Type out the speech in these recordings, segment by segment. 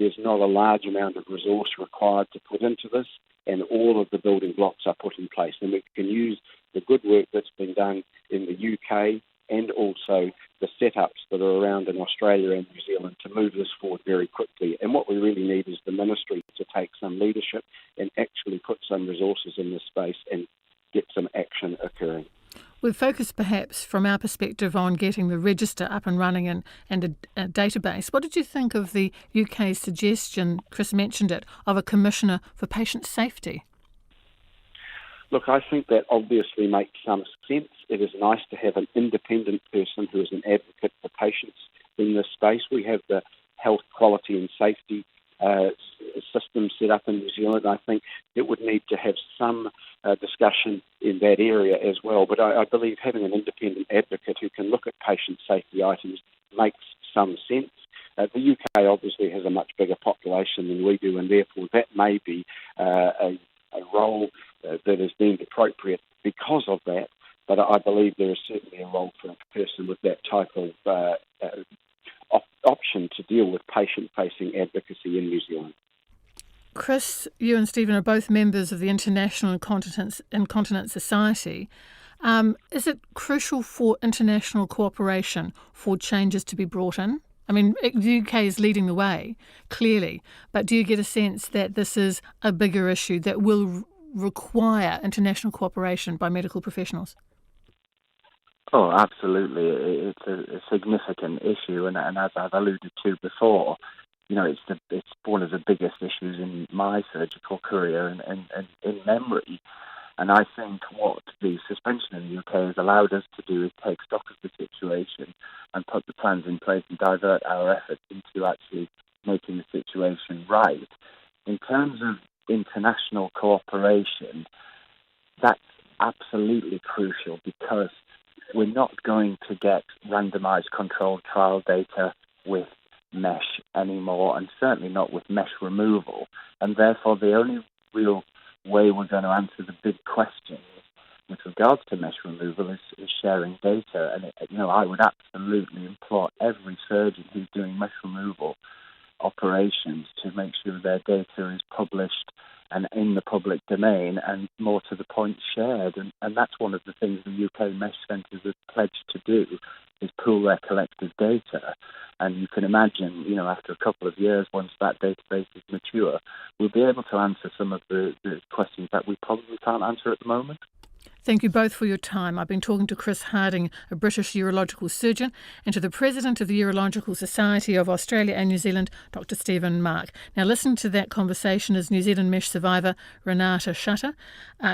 there's not a large amount of resource required to put into this, and all of the building blocks are put in place. And we can use the good work that's been done in the UK and also the setups that are around in Australia and New Zealand to move this forward very quickly. And what we really need is the ministry to take some leadership and actually put some resources in this space and get some action occurring. We've focused perhaps from our perspective on getting the register up and running and a database. What did you think of the UK's suggestion, Chris mentioned it, of a commissioner for patient safety? Look, I think that obviously makes some sense. It is nice to have an independent person who is an advocate for patients in this space. We have the health quality and safety system set up in New Zealand. I think it would need to have some discussion in that area as well. But I believe having an independent advocate who can look at patient safety items makes some sense. The UK obviously has a much bigger population than we do, and therefore that may be a role that is deemed appropriate because of that. But I believe there is certainly a role for a person with that type of option to deal with patient-facing advocacy in New Zealand. Chris, you and Stephen are both members of the International Incontinence Society. Is it crucial for international cooperation for changes to be brought in? I mean, the UK is leading the way, clearly, but do you get a sense that this is a bigger issue that will require international cooperation by medical professionals? Oh, absolutely. It's a significant issue, and as I've alluded to before, it's one of the biggest issues in my surgical career and in memory. And I think what the suspension in the UK has allowed us to do is take stock of the situation and put the plans in place and divert our efforts into actually making the situation right. In terms of international cooperation, that's absolutely crucial because we're not going to get randomized controlled trial data with mesh anymore, and certainly not with mesh removal. And therefore, the only real way we're going to answer the big questions with regards to mesh removal is sharing data. And, I would absolutely implore every surgeon who's doing mesh removal operations to make sure their data is published and in the public domain, and more to the point, shared. And that's one of the things the UK Mesh Centres have pledged to do, is pool their collective data. And you can imagine, after a couple of years, once that database is mature, we'll be able to answer some of the questions that we probably can't answer at the moment. Thank you both for your time. I've been talking to Chris Harding, a British urological surgeon, and to the President of the Urological Society of Australia and New Zealand, Dr. Stephen Mark. Now, listen to that conversation is New Zealand Mesh survivor Renata Shutter.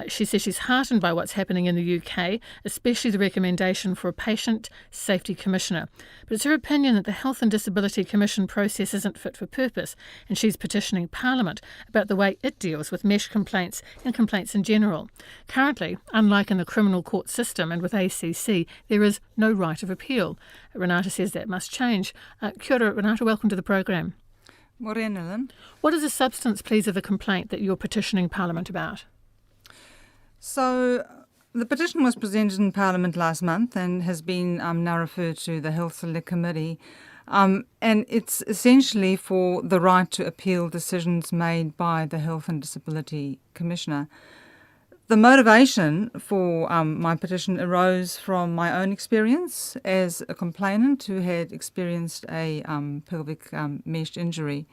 She says she's heartened by what's happening in the UK, especially the recommendation for a patient safety commissioner. But it's her opinion that the Health and Disability Commission process isn't fit for purpose, and she's petitioning Parliament about the way it deals with mesh complaints and complaints in general. Currently, unlike in the criminal court system and with ACC, there is no right of appeal. Renata says that must change. Kia ora, Renata, welcome to the program. Morena, Lynn. What is the substance, please, of the complaint that you're petitioning Parliament about? So the petition was presented in Parliament last month and has been now referred to the Health Select Committee. And it's essentially for the right to appeal decisions made by the Health and Disability Commissioner. The motivation for my petition arose from my own experience as a complainant who had experienced a pelvic mesh injury.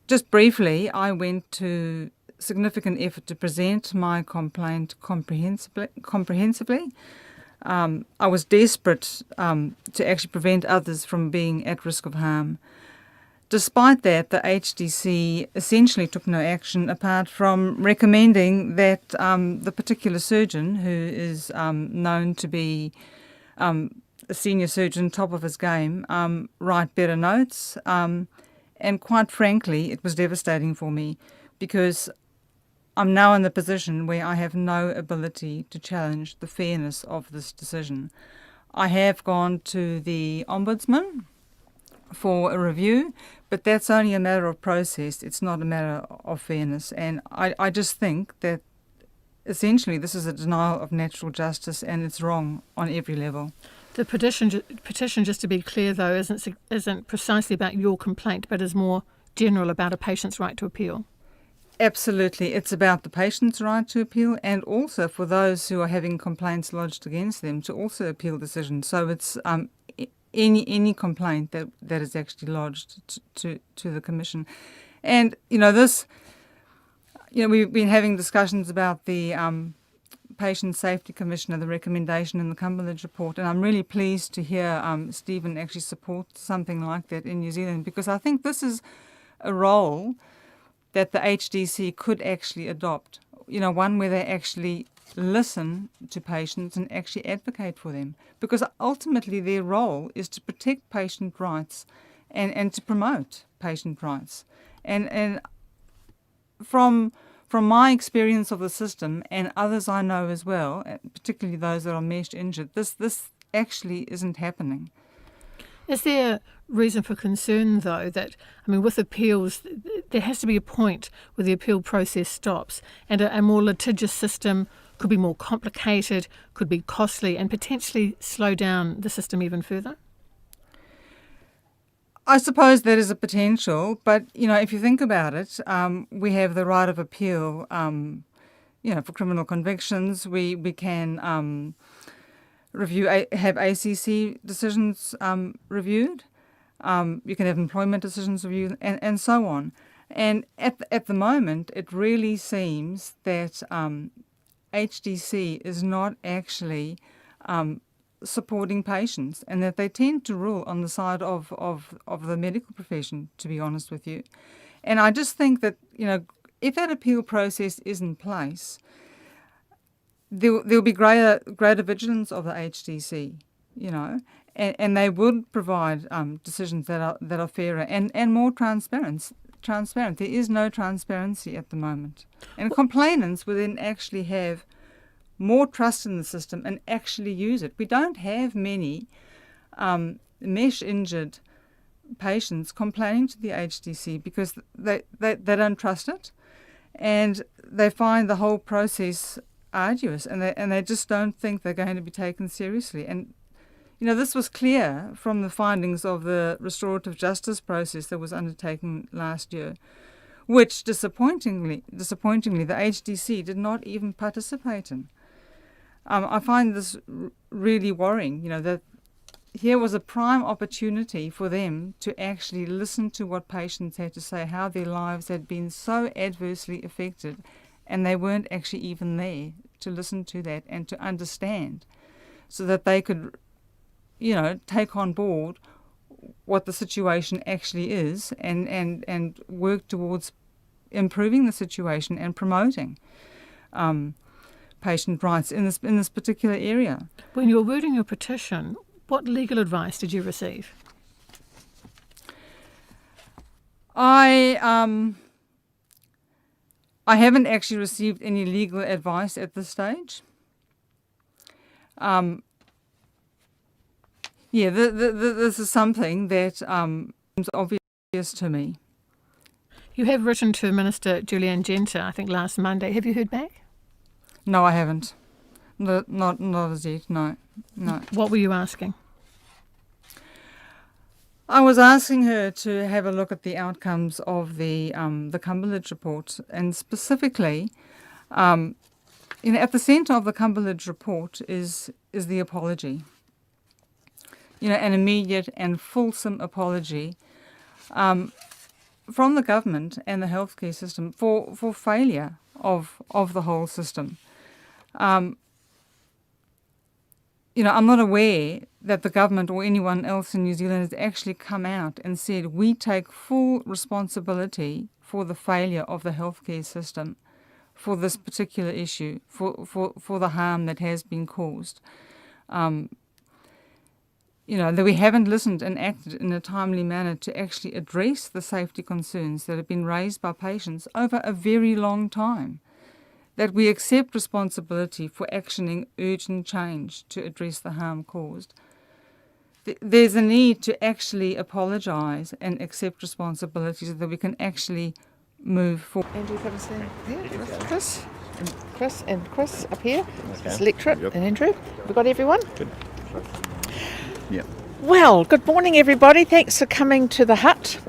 Just briefly, I went to significant effort to present my complaint comprehensively. I was desperate to actually prevent others from being at risk of harm. Despite that, the HDC essentially took no action apart from recommending that the particular surgeon, who is known to be a senior surgeon, top of his game, write better notes. And quite frankly, it was devastating for me because I'm now in the position where I have no ability to challenge the fairness of this decision. I have gone to the Ombudsman for a review, but that's only a matter of process. It's not a matter of fairness. And I just think that essentially this is a denial of natural justice and it's wrong on every level. The petition, just to be clear though, isn't precisely about your complaint, but is more general about a patient's right to appeal. Absolutely. It's about the patient's right to appeal, and also for those who are having complaints lodged against them to also appeal decisions. So it's any complaint that is actually lodged to the Commission. And, this, we've been having discussions about the Patient Safety Commissioner, the recommendation in the Cumberledge report, and I'm really pleased to hear Stephen actually support something like that in New Zealand, because I think this is a role that the HDC could actually adopt, one where they actually listen to patients and actually advocate for them, because ultimately their role is to protect patient rights and to promote patient rights. And from my experience of the system and others I know as well, particularly those that are mesh injured, this actually isn't happening. Is there reason for concern, though, that, with appeals, there has to be a point where the appeal process stops, and a more litigious system could be more complicated, could be costly, and potentially slow down the system even further? I suppose that is a potential, but, if you think about it, we have the right of appeal, for criminal convictions. We can have ACC decisions reviewed. You can have employment decisions reviewed, and so on. And at the moment, it really seems that HDC is not actually supporting patients, and that they tend to rule on the side of the medical profession, to be honest with you. And I just think that, if that appeal process is in place, there'll be greater vigilance of the HDC, and they would provide decisions that are fairer and more transparent. There is no transparency at the moment, and complainants will then actually have more trust in the system and actually use it. We don't have many mesh injured patients complaining to the HDC because they don't trust it, and they find the whole process arduous, and they just don't think they're going to be taken seriously. And this was clear from the findings of the restorative justice process that was undertaken last year, which disappointingly the HDC did not even participate in. I find this really worrying, that here was a prime opportunity for them to actually listen to what patients had to say, how their lives had been so adversely affected, and they weren't actually even there to listen to that and to understand, so that they could, take on board what the situation actually is and work towards improving the situation and promoting patient rights in this particular area. When you were wording your petition, what legal advice did you receive? I haven't actually received any legal advice at this stage. This is something that is obvious to me. You have written to Minister Julianne Genter, I think last Monday. Have you heard back? No, I haven't. Not as yet, no. What were you asking? I was asking her to have a look at the outcomes of the Cumberledge report, and specifically, at the centre of the Cumberledge report is the apology. An immediate and fulsome apology from the government and the healthcare system for failure of the whole system. I'm not aware that the government or anyone else in New Zealand has actually come out and said we take full responsibility for the failure of the healthcare system for this particular issue, for the harm that has been caused. That we haven't listened and acted in a timely manner to actually address the safety concerns that have been raised by patients over a very long time. That we accept responsibility for actioning urgent change to address the harm caused. There's a need to actually apologise and accept responsibility so that we can actually move forward. Andrew, come and stand here with Chris up here. Okay. It's Electorate and Andrew. We've got everyone? Good. Yeah. Well, good morning, everybody. Thanks for coming to the hut.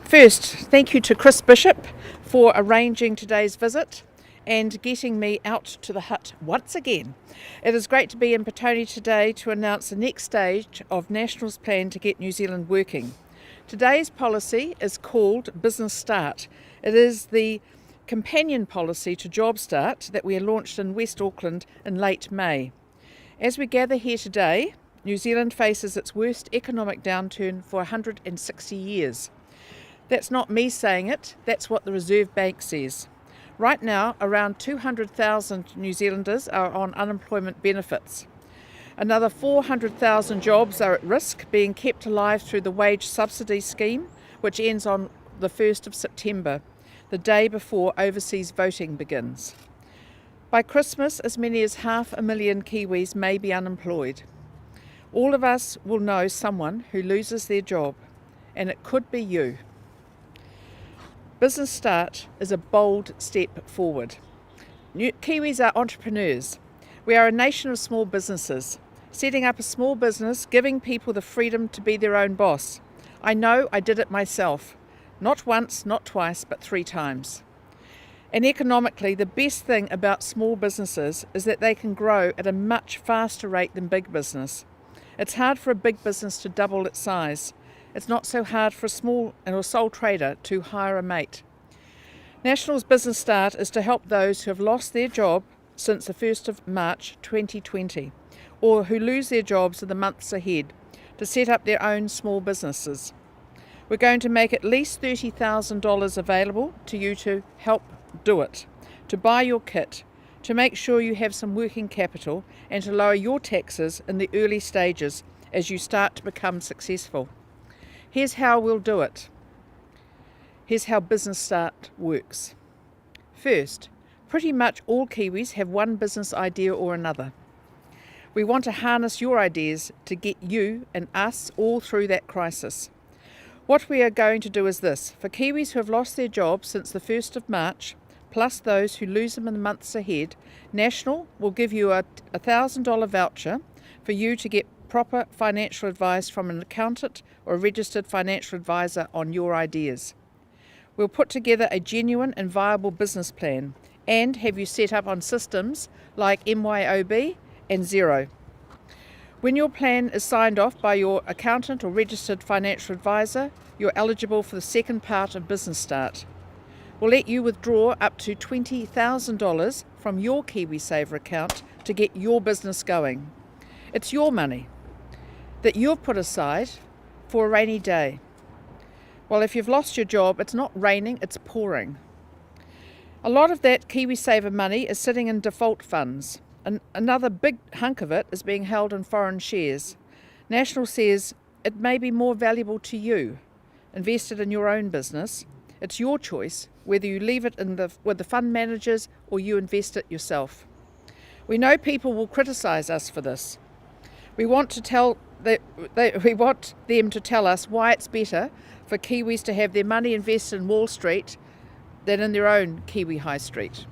First, thank you to Chris Bishop for arranging today's visit and getting me out to the hut once again. It is great to be in Petone today to announce the next stage of National's plan to get New Zealand working. Today's policy is called Business Start. It is the companion policy to Job Start that we launched in West Auckland in late May. As we gather here today, New Zealand faces its worst economic downturn for 160 years. That's not me saying it, that's what the Reserve Bank says. Right now, around 200,000 New Zealanders are on unemployment benefits. Another 400,000 jobs are at risk, being kept alive through the wage subsidy scheme, which ends on the 1st of September, the day before overseas voting begins. By Christmas, as many as 500,000 Kiwis may be unemployed. All of us will know someone who loses their job, and it could be you. Business Start is a bold step forward. Kiwis are entrepreneurs. We are a nation of small businesses. Setting up a small business, giving people the freedom to be their own boss. I know I did it myself. Not once, not twice, but 3 times. And economically, the best thing about small businesses is that they can grow at a much faster rate than big business. It's hard for a big business to double its size. It's not so hard for a small or sole trader to hire a mate. National's Business Start is to help those who have lost their job since the 1st of March 2020, or who lose their jobs in the months ahead, to set up their own small businesses. We're going to make at least $30,000 available to you to help do it, to buy your kit, to make sure you have some working capital, and to lower your taxes in the early stages as you start to become successful. Here's how we'll do it. Here's how Business Start works. First, pretty much all Kiwis have one business idea or another. We want to harness your ideas to get you and us all through that crisis. What we are going to do is this. For Kiwis who have lost their jobs since the 1st of March, plus those who lose them in the months ahead, National will give you a $1,000 voucher for you to get proper financial advice from an accountant or a registered financial advisor on your ideas. We'll put together a genuine and viable business plan and have you set up on systems like MYOB and Xero. When your plan is signed off by your accountant or registered financial advisor, you're eligible for the second part of Business Start. We'll let you withdraw up to $20,000 from your KiwiSaver account to get your business going. It's your money that you've put aside for a rainy day. Well, if you've lost your job, it's not raining, it's pouring. A lot of that KiwiSaver money is sitting in default funds. And another big hunk of it is being held in foreign shares. National says it may be more valuable to you, invested in your own business. It's your choice whether you leave it with the fund managers or you invest it yourself. We know people will criticise us for this. We want them to tell us why it's better for Kiwis to have their money invested in Wall Street than in their own Kiwi High Street.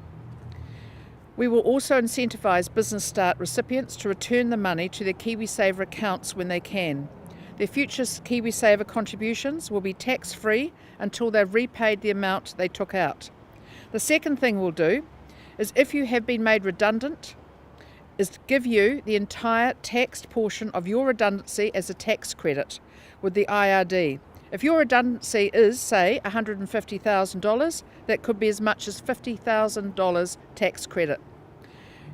We will also incentivise Business Start recipients to return the money to their KiwiSaver accounts when they can. Their future KiwiSaver contributions will be tax-free until they've repaid the amount they took out. The second thing we'll do is, if you have been made redundant, is to give you the entire taxed portion of your redundancy as a tax credit with the IRD. If your redundancy is, say, $150,000, that could be as much as $50,000 tax credit.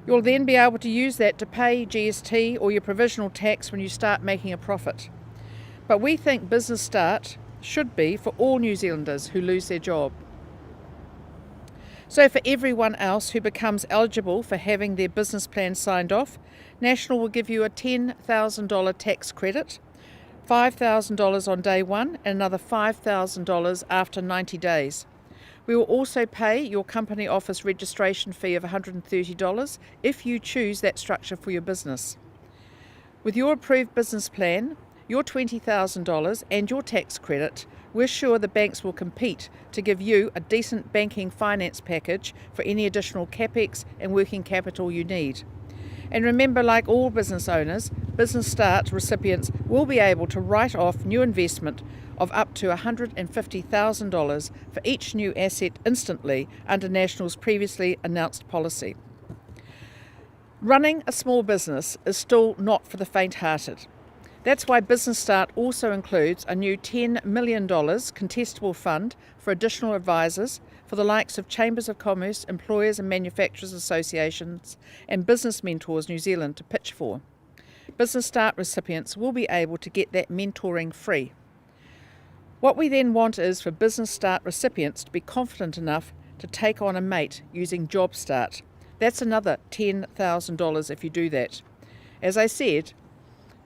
You'll then be able to use that to pay GST or your provisional tax when you start making a profit. But we think Business Start should be for all New Zealanders who lose their job. So for everyone else who becomes eligible for having their business plan signed off, National will give you a $10,000 tax credit, $5,000 on day one and another $5,000 after 90 days. We will also pay your company office registration fee of $130 if you choose that structure for your business. With your approved business plan, your $20,000 and your tax credit, we're sure the banks will compete to give you a decent banking finance package for any additional capex and working capital you need. And remember, like all business owners, Business Start recipients will be able to write off new investment of up to $150,000 for each new asset instantly under National's previously announced policy. Running a small business is still not for the faint-hearted. That's why Business Start also includes a new $10 million contestable fund for additional advisors for the likes of Chambers of Commerce, Employers and Manufacturers Associations and Business Mentors New Zealand to pitch for. Business Start recipients will be able to get that mentoring free. What we then want is for Business Start recipients to be confident enough to take on a mate using Job Start. That's another $10,000 if you do that. As I said,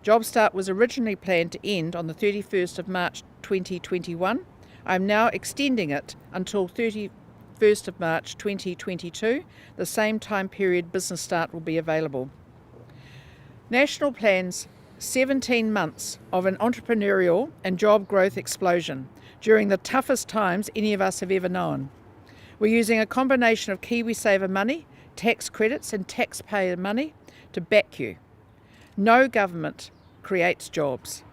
Job Start was originally planned to end on the 31st of March 2021. I'm now extending it until 31st of March 2022, the same time period Business Start will be available. National plans 17 months of an entrepreneurial and job growth explosion during the toughest times any of us have ever known. We're using a combination of KiwiSaver money, tax credits and taxpayer money to back you. No government creates jobs.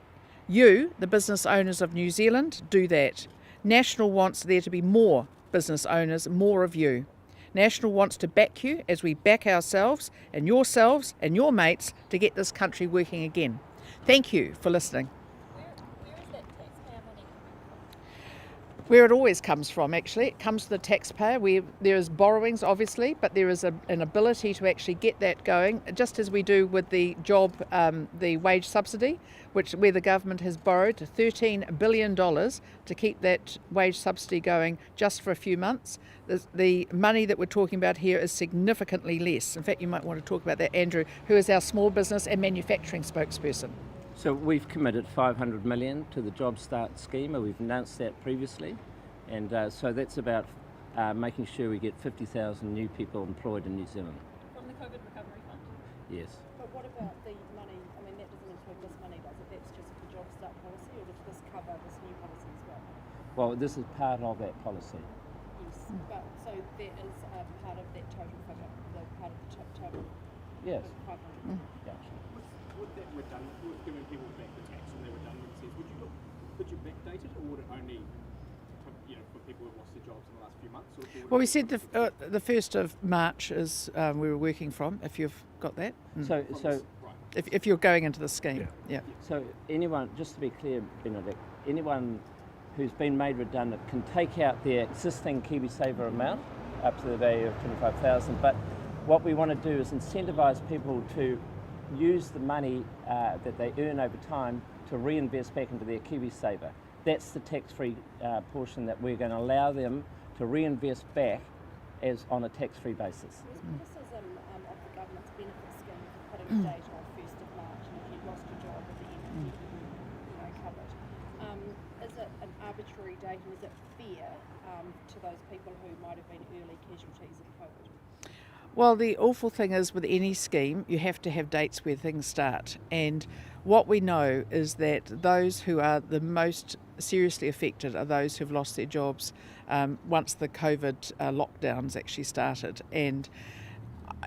You, the business owners of New Zealand, do that. National wants there to be more business owners, more of you. National wants to back you as we back ourselves and your mates to get this country working again. Thank you for listening. Where is that taxpayer money coming from? Where it always comes from, actually. It comes to the taxpayer. There is borrowings, obviously, but there is an ability to actually get that going, just as we do with the the wage subsidy, where the government has borrowed $13 billion to keep that wage subsidy going just for a few months. The money that we're talking about here is significantly less. In fact, you might want to talk about that, Andrew, who is our small business and manufacturing spokesperson. So we've committed $500 million to the Job Start scheme, and we've announced that previously. And so that's about making sure we get 50,000 new people employed in New Zealand. From the COVID Recovery Fund? Yes. But what about the money? I mean, that doesn't include this money, does it? That's just the Job Start policy, or does this cover this new policy as well? Well, this is part of that policy. Yes, but so that is part of that total figure, the part of the total. Yes. 500. Yeah. Would that redundancy, with giving people back the tax and their redundancies, could you backdate it, or would it only, for people who lost their jobs in the last few months? Or Well, we said the 1st of March is we were working from, if you've got that. So If you're going into the scheme, yeah. So anyone, just to be clear, Benedict, anyone who's been made redundant can take out their existing KiwiSaver amount up to the value of $25,000. But what we want to do is incentivise people to use the money that they earn over time to reinvest back into their KiwiSaver. That's the tax-free portion that we're going to allow them to reinvest back as on a tax-free basis. There's criticism of the government's benefit scheme for putting a date on 1st of March, and if you'd lost your job at the end of the year, covered. Is it an arbitrary date, and is it fair to those people who might have been early casualties of COVID? Well, the awful thing is with any scheme, you have to have dates where things start. And what we know is that those who are the most seriously affected are those who've lost their jobs once the COVID lockdowns actually started. And,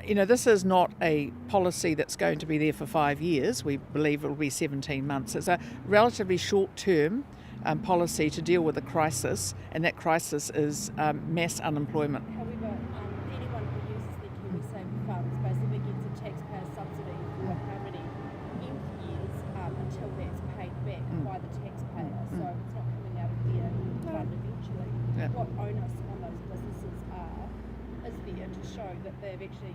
this is not a policy that's going to be there for 5 years. We believe it will be 17 months. It's a relatively short-term policy to deal with a crisis, and that crisis is mass unemployment. However, anyone who uses their KiwiSaver funds basically gets a taxpayer subsidy for how many years until that's paid back by the taxpayer. So it's not coming out of their fund eventually. Yeah. What onus on those businesses is there to show that they've actually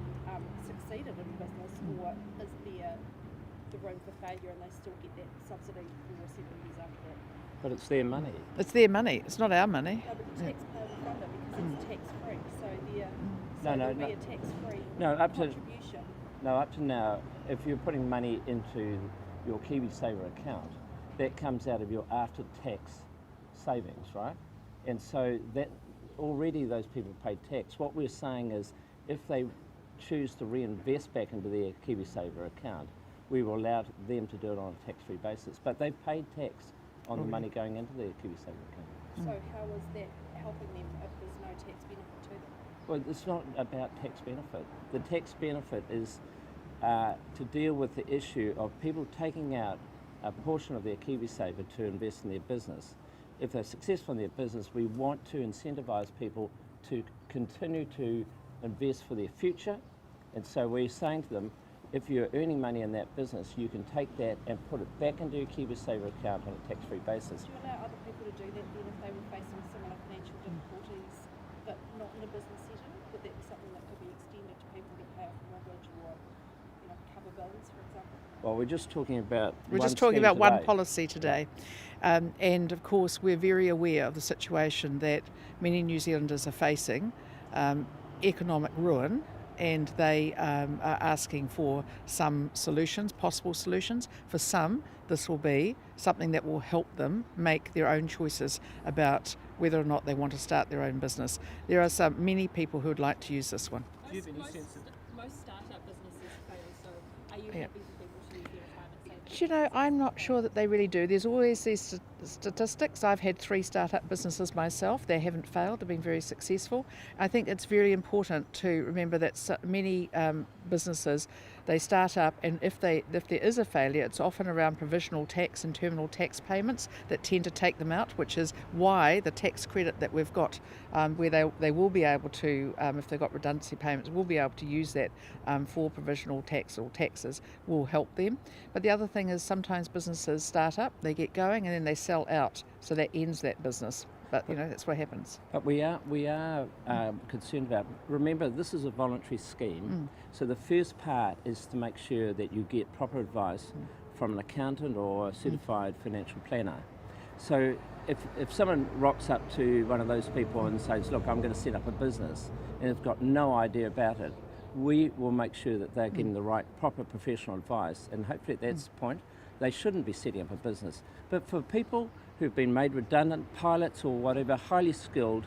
succeeded in business, or is there the room for failure and they still get that subsidy for 7 years after that? But it's their money. It's their money. It's not our money. No, but the taxpayer will fund it because it's tax-free. So No, there'll be a tax-free contribution. Up to now, if you're putting money into your KiwiSaver account, that comes out of your after-tax savings, right? And so that already those people pay tax. What we're saying is if they choose to reinvest back into their KiwiSaver account, we will allow them to do it on a tax-free basis. But they've paid tax on the money going into their KiwiSaver account. So how is that helping them if there's no tax benefit to them? Well, it's not about tax benefit. The tax benefit is to deal with the issue of people taking out a portion of their KiwiSaver to invest in their business. If they're successful in their business, we want to incentivise people to continue to invest for their future. And so we're saying to them, if you're earning money in that business, you can take that and put it back into your KiwiSaver account on a tax-free basis. Would you allow other people to do that then if they were facing similar financial difficulties, but not in a business setting? Would that be something that could be extended to people to pay off a mortgage or, cover bills, for example? Well, we're just talking about one policy today. And of course, we're very aware of the situation that many New Zealanders are facing, economic ruin, and they are asking for some solutions, possible solutions. For some, this will be something that will help them make their own choices about whether or not they want to start their own business. There are many people who would like to use this one. Do you have any sense of Most startup businesses fail, so are you happy for people to use their retirement savings? You know, I'm not sure that they really do. There's always these statistics. I've had 3 startup businesses myself. They haven't failed. They've been very successful. I think it's very important to remember that many businesses, they start up, and if there is a failure, it's often around provisional tax and terminal tax payments that tend to take them out, which is why the tax credit that we've got, where they will be able to, if they've got redundancy payments, will be able to use that for provisional tax or taxes, will help them. But the other thing is sometimes businesses start up, they get going, and then they sell out, so that ends that business. But that's what happens. But we are concerned about. Remember, this is a voluntary scheme, so the first part is to make sure that you get proper advice from an accountant or a certified financial planner. So if someone rocks up to one of those people and says, "Look, I'm going to set up a business," and have got no idea about it, we will make sure that they're getting the right, proper professional advice, and hopefully at that point, they shouldn't be setting up a business. But for people who've been made redundant, pilots or whatever, highly skilled,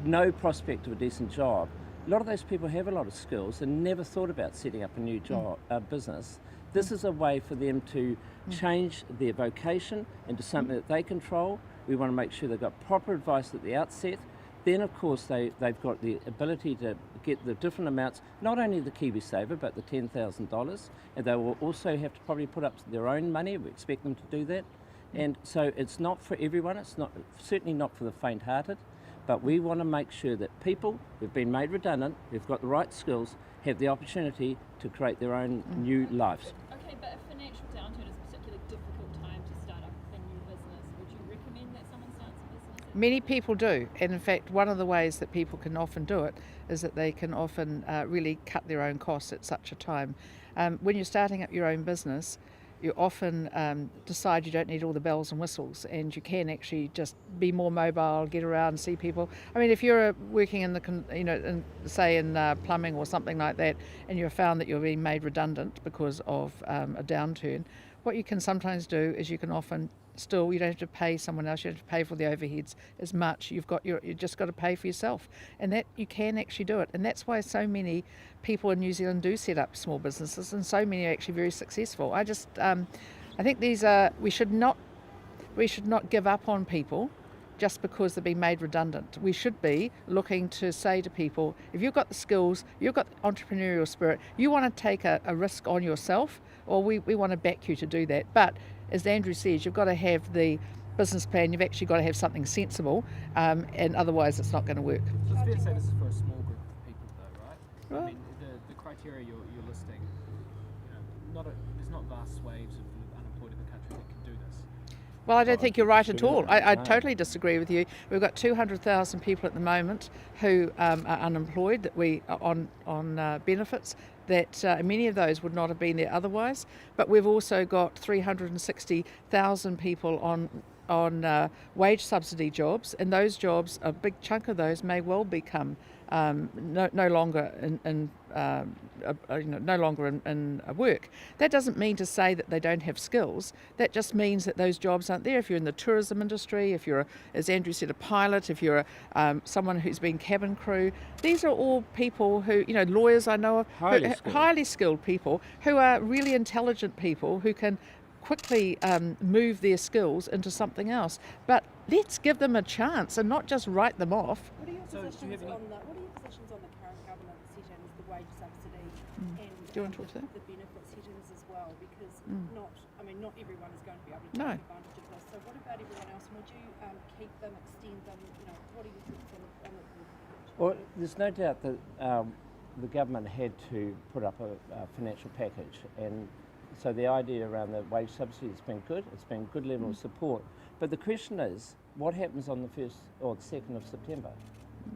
no prospect of a decent job, a lot of those people have a lot of skills and never thought about setting up a new job, business. This is a way for them to change their vocation into something that they control. We want to make sure they've got proper advice at the outset. Then, of course, they've got the ability to get the different amounts, not only the KiwiSaver, but the $10,000, and they will also have to probably put up their own money. We expect them to do that. And so it's not for everyone, certainly not for the faint-hearted, but we want to make sure that people who've been made redundant, who've got the right skills, have the opportunity to create their own new lives. Okay, but if financial downturn is a particularly difficult time to start up a new business, would you recommend that someone starts a business? Many people do, and in fact one of the ways that people can often do it is that they can often really cut their own costs at such a time. When you're starting up your own business, you often decide you don't need all the bells and whistles, and you can actually just be more mobile, get around, see people. I mean, if you're working in the plumbing or something like that, and you're found that you're being made redundant because of a downturn, what you can sometimes do is you can often still, you don't have to pay someone else, you don't have to pay for the overheads as much. You just got to pay for yourself, and that you can actually do it. And that's why so many people in New Zealand do set up small businesses, and so many are actually very successful. I think we should not give up on people just because they've been made redundant. We should be looking to say to people, if you've got the skills, you've got the entrepreneurial spirit, you want to take a risk on yourself, or we want to back you to do that. But as Andrew says, you've got to have the business plan, you've actually got to have something sensible, and otherwise it's not going to work. So it's fair to say this is for a small group of people though, right? I mean, the criteria you're listing, there's not vast swathes of unemployed in the country that can do this. Well, I don't think you're right at all. I totally disagree with you. We've got 200,000 people at the moment who are unemployed, that we are on benefits, that many of those would not have been there otherwise. But we've also got 360,000 people on wage subsidy jobs, and those jobs, a big chunk of those may well become no longer in work. That doesn't mean to say that they don't have skills. That just means that those jobs aren't there. If you're in the tourism industry, if you're, as Andrew said, a pilot, if you're someone who's been cabin crew, these are all people who, lawyers I know of, highly skilled people who are really intelligent people who can quickly move their skills into something else. But let's give them a chance and not just write them off. What are your positions on the current government set in as the wage subsidy and Do you want to talk to that? The benefit settings as well, because not everyone is going to be able to No. take advantage of this. So what about everyone else? Would you keep them, extend them? What are your thoughts on it? Well, there's no doubt that the government had to put up a financial package, and so the idea around the wage subsidy has been good. It's been a good level of support. But the question is, what happens on the 1st or the 2nd of September?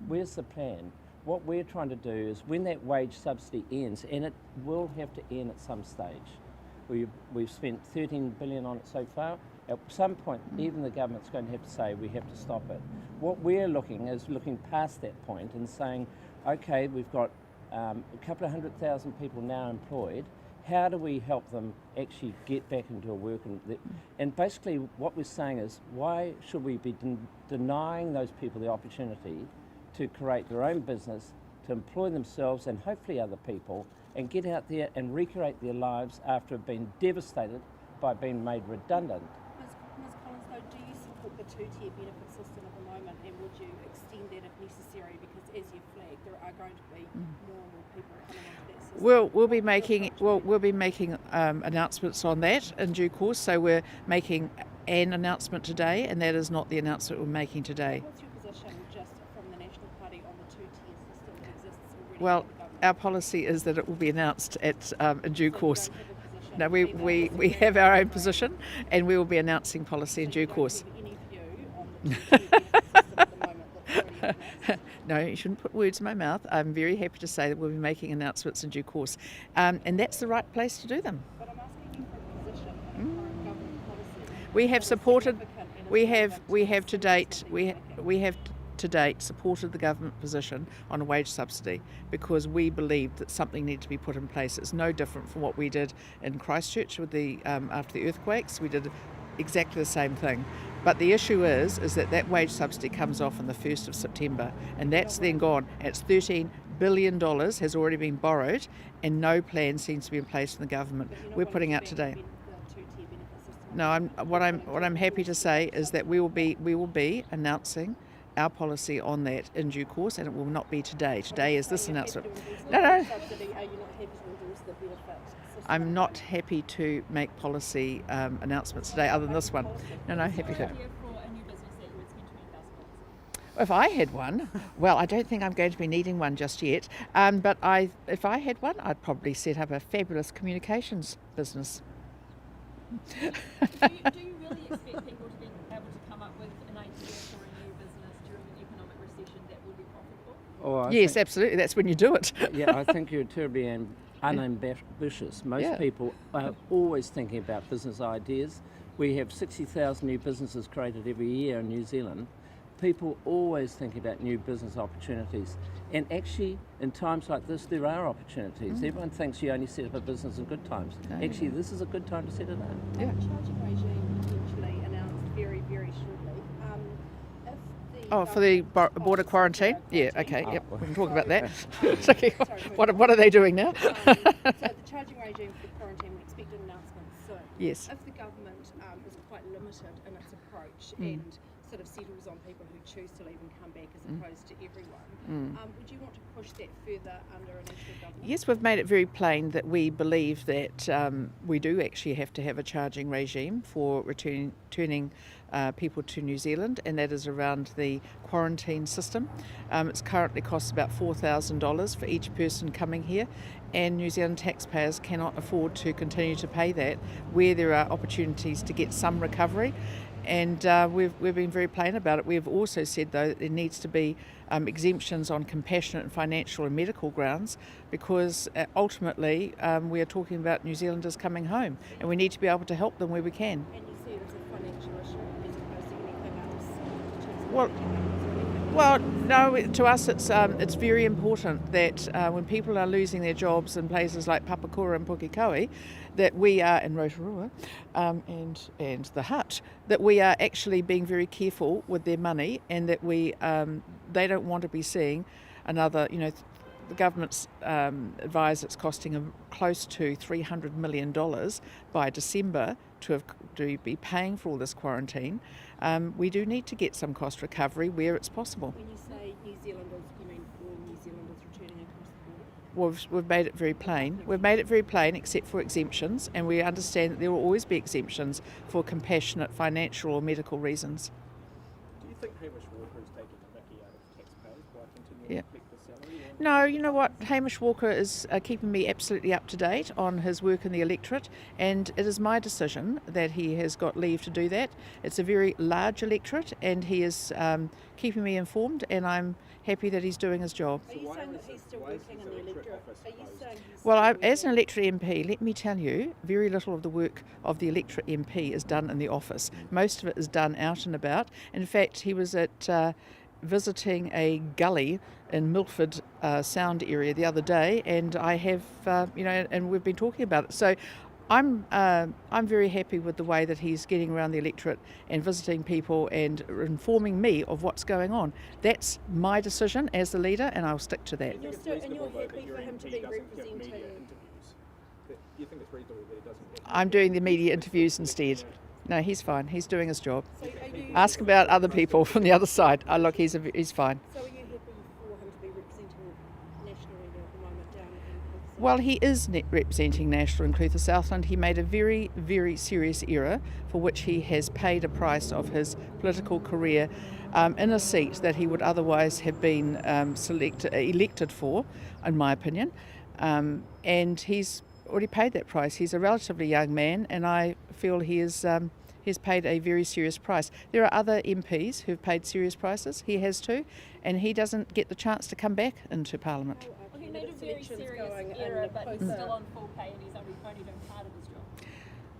Where's the plan? What we're trying to do is when that wage subsidy ends, and it will have to end at some stage. We've spent $13 billion on it so far. At some point, even the government's going to have to say we have to stop it. What we're looking past that point and saying, okay, we've got a couple of 100,000 people now employed. How do we help them actually get back into a work? And basically what we're saying is, why should we be denying those people the opportunity to create their own business, to employ themselves and hopefully other people, and get out there and recreate their lives after being devastated by being made redundant? Ms. Collins, though, do you support the two-tier benefit system at the moment, and would you extend that if necessary? Because as you flagged, there are going to be more and more people coming into that system. We'll be making announcements on that in due course. So we're making an announcement today, and that is not the announcement we're making today. What's your position, just from the National Party, on the two-tier system that exists already? Well, our policy is that it will be announced in due course. No, we have our own position, and we will be announcing policy in due course. Any view on the two-tier benefit system at the moment that's already announced? No, you shouldn't put words in my mouth. I'm very happy to say that we'll be making announcements in due course, and that's the right place to do them. But I'm asking you for a position on the current government policy. We have supported. We have to date supported the government position on a wage subsidy because we believed that something needed to be put in place. It's no different from what we did in Christchurch with the after the earthquakes. We did exactly the same thing. But the issue is that wage subsidy comes off on the 1st of September, and that's then gone. It's $13 billion has already been borrowed, and no plan seems to be in place from the government. We're putting out today. No, what I'm happy to say is that we will be announcing our policy on that in due course, and it will not be today. Today is this announcement. No. I'm not happy to make policy announcements today other than this one. No, happy to. If I had one, well, I don't think I'm going to be needing one just yet, but if I had one, I'd probably set up a fabulous communications business. Do you really expect people to be able to come up with an idea for a new business during an economic recession that will be profitable? Yes, absolutely. That's when you do it. Yeah, I think you're terribly unambitious. Most people are always thinking about business ideas. We have 60,000 new businesses created every year in New Zealand. People always think about new business opportunities. And actually, in times like this, there are opportunities. Everyone thinks you only set up a business in good times. Actually, this is a good time to set it up. Yeah. Charging regime potentially announced very, very shortly. For the border quarantine? Yeah, okay, yep, we can talk about that. What are they doing now? So the charging regime for the quarantine, we expect an announcement soon. Yes. If the government is quite limited in its approach and sort of settles on people who choose to leave and come back as opposed to everyone, would you want to push that further under a national government? Yes, we've made it very plain that we believe that we do actually have to have a charging regime for returning people to New Zealand, and that is around the quarantine system. It's currently costs about $4,000 for each person coming here, and New Zealand taxpayers cannot afford to continue to pay that where there are opportunities to get some recovery. And we've been very plain about it. We've also said, though, that there needs to be exemptions on compassionate and financial and medical grounds, because ultimately we are talking about New Zealanders coming home, and we need to be able to help them where we can. And you see it as a financial issue as opposed to anything else? Well, no. To us, it's very important that when people are losing their jobs in places like Papakura and Pukekohe, that we are in Rotorua and the Hut, that we are actually being very careful with their money, and that they don't want to be seeing another. The government's advised it's costing close to $300 million by December to be paying for all this quarantine. We do need to get some cost recovery where it's possible. When you say New Zealanders, you mean all New Zealanders returning across the border? We've made it very plain. We've made it very plain except for exemptions, and we understand that there will always be exemptions for compassionate financial or medical reasons. Do you think Hamish Walker is taking the mickey out of taxpayers by continuing to collect the salary? No, you know what? Hamish Walker is keeping me absolutely up to date on his work in the electorate, and it is my decision that he has got leave to do that. It's a very large electorate, and he is keeping me informed, and I'm happy that he's doing his job. Are you saying that he's still working in the electorate? Are you saying he's Well, as an electorate MP, let me tell you, very little of the work of the electorate MP is done in the office. Most of it is done out and about. In fact, he was at visiting a gully in Milford Sound area the other day, and I have, and we've been talking about it. So I'm very happy with the way that he's getting around the electorate and visiting people and informing me of what's going on. That's my decision as the leader, and I'll stick to that. and you're happy for him to be representing? Do you think it's reasonable that he doesn't get? I'm doing the media interviews instead. No, he's fine. He's doing his job. So are you, Ask about other people from the other side. Oh, look, he's fine. so are you happy for him to be representing nationally at the moment down in Well, he is representing National in Clutha Southland. He made a very, very serious error for which he has paid a price of his political career in a seat that he would otherwise have been elected for, in my opinion. And he's already paid that price. He's a relatively young man, and I feel he's paid a very serious price. There are other MPs who've paid serious prices. He has too, and he doesn't get the chance to come back into Parliament. Well, he made a very serious error, but he's still on full pay and he's only doing part of his job.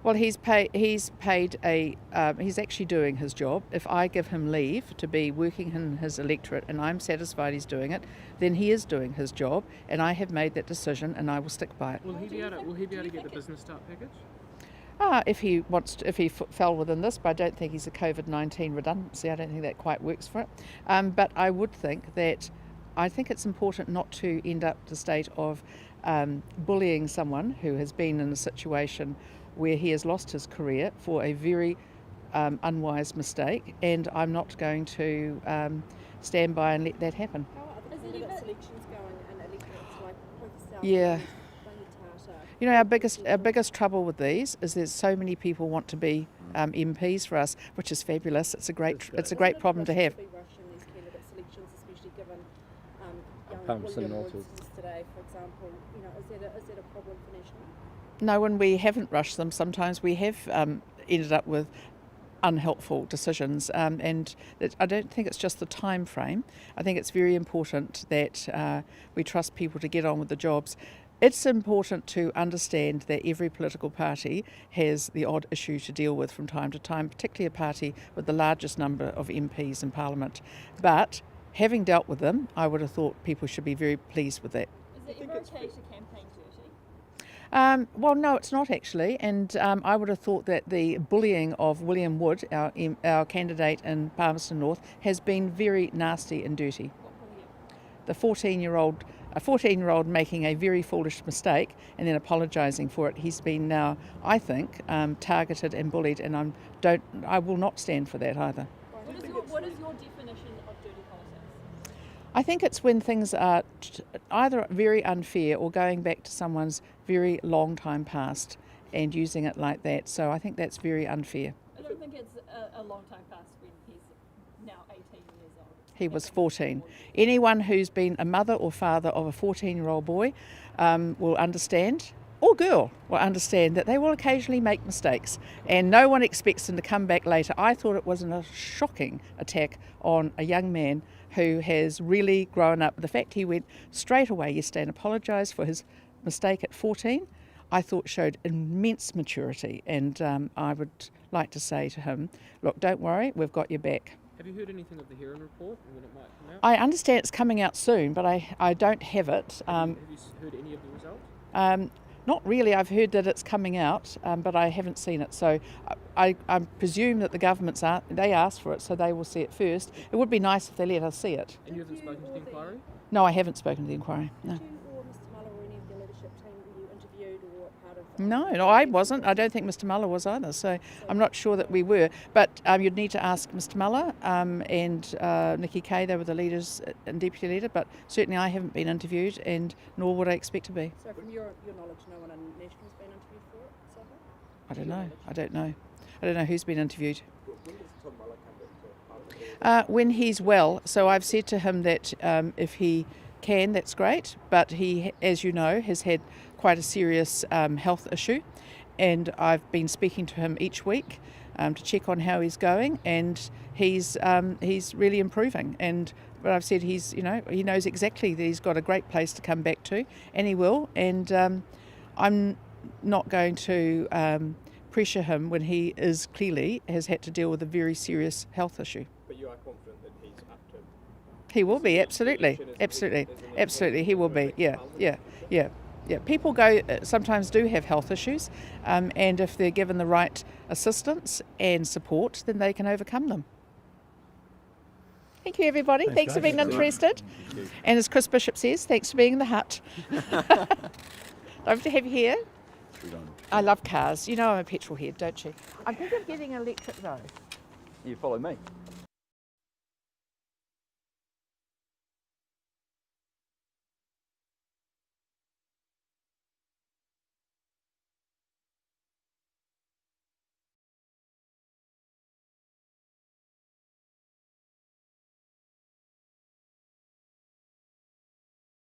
Well, he's actually doing his job. If I give him leave to be working in his electorate and I'm satisfied he's doing it, then he is doing his job, and I have made that decision and I will stick by it. Will he be able to get the business start package? If he fell within this, but I don't think he's a COVID-19 redundancy. I don't think that quite works for it. But I would think that I think it's important not to end up the state of bullying someone who has been in a situation where he has lost his career for a very unwise mistake, and I'm not going to stand by and let that happen. How are the candidate selections going in electorates like Clutha South? Yeah. Wangitata? You know, our biggest trouble with these is there's so many people want to be MPs for us, which is fabulous. It's a great problem to have. Be rushing these candidate selections, especially given Palmerston young North William Woods today, for example. You know, is that a problem for National? No, when we haven't rushed them, sometimes we have ended up with unhelpful decisions, and I don't think it's just the time frame. I think it's very important that we trust people to get on with the jobs. It's important to understand that every political party has the odd issue to deal with from time to time, particularly a party with the largest number of MPs in Parliament. But having dealt with them, I would have thought people should be very pleased with that. Is it ever okay to campaign dirty? Well, no, it's not actually, and I would have thought that the bullying of William Wood, our candidate in Palmerston North, has been very nasty and dirty. The 14-year-old making a very foolish mistake and then apologising for it. He's been now, I think, targeted and bullied, and I will not stand for that either. What is your definition of dirty politics? I think it's when things are either very unfair or going back to someone's very long time past and using it like that. So I think that's very unfair. I don't think it's a long time past when he's now 18 years old. He was 14. Anyone who's been a mother or father of a 14-year-old boy will understand, or girl will understand, that they will occasionally make mistakes, and no one expects them to come back later. I thought it was a shocking attack on a young man who has really grown up. The fact he went straight away yesterday and apologised for his mistake at 14, I thought showed immense maturity, and I would like to say to him, look, don't worry, we've got your back. Have you heard anything of the Heron report and when it might come out? I understand it's coming out soon, but I don't have it. Have you heard any of the results? Not really. I've heard that it's coming out, but I haven't seen it. So I presume that the governments they asked for it, so they will see it first. It would be nice if they let us see it. And you haven't spoken to the inquiry? No, I haven't spoken to the inquiry. No. Did you or Mr. Muller or any of the leadership team were you interviewed or part of No, I wasn't. I don't think Mr Muller was either, so I'm not sure that we were. But you'd need to ask Mr Muller and Nikki Kay, they were the leaders and deputy leader, but certainly I haven't been interviewed, and nor would I expect to be. So from your knowledge, no one on National's been interviewed for it so far? I don't know. I don't know who's been interviewed. When does Tom Muller come back to Parliament? When he's well. So I've said to him that if he can, that's great, but he, as you know, has had quite a serious health issue, and I've been speaking to him each week to check on how he's going, and he's really improving. But I've said he knows exactly that he's got a great place to come back to, and he will. And I'm not going to pressure him when he clearly has had to deal with a very serious health issue. But you are confident that he's up to... He will be, absolutely. He will be, yeah. People sometimes do have health issues, and if they're given the right assistance and support, then they can overcome them. Thank you, everybody. Thanks for being interested. And as Chris Bishop says, thanks for being in the hut. Lovely to have you here. I love cars. You know I'm a petrol head, don't you? I'm thinking of getting an electric though. You follow me.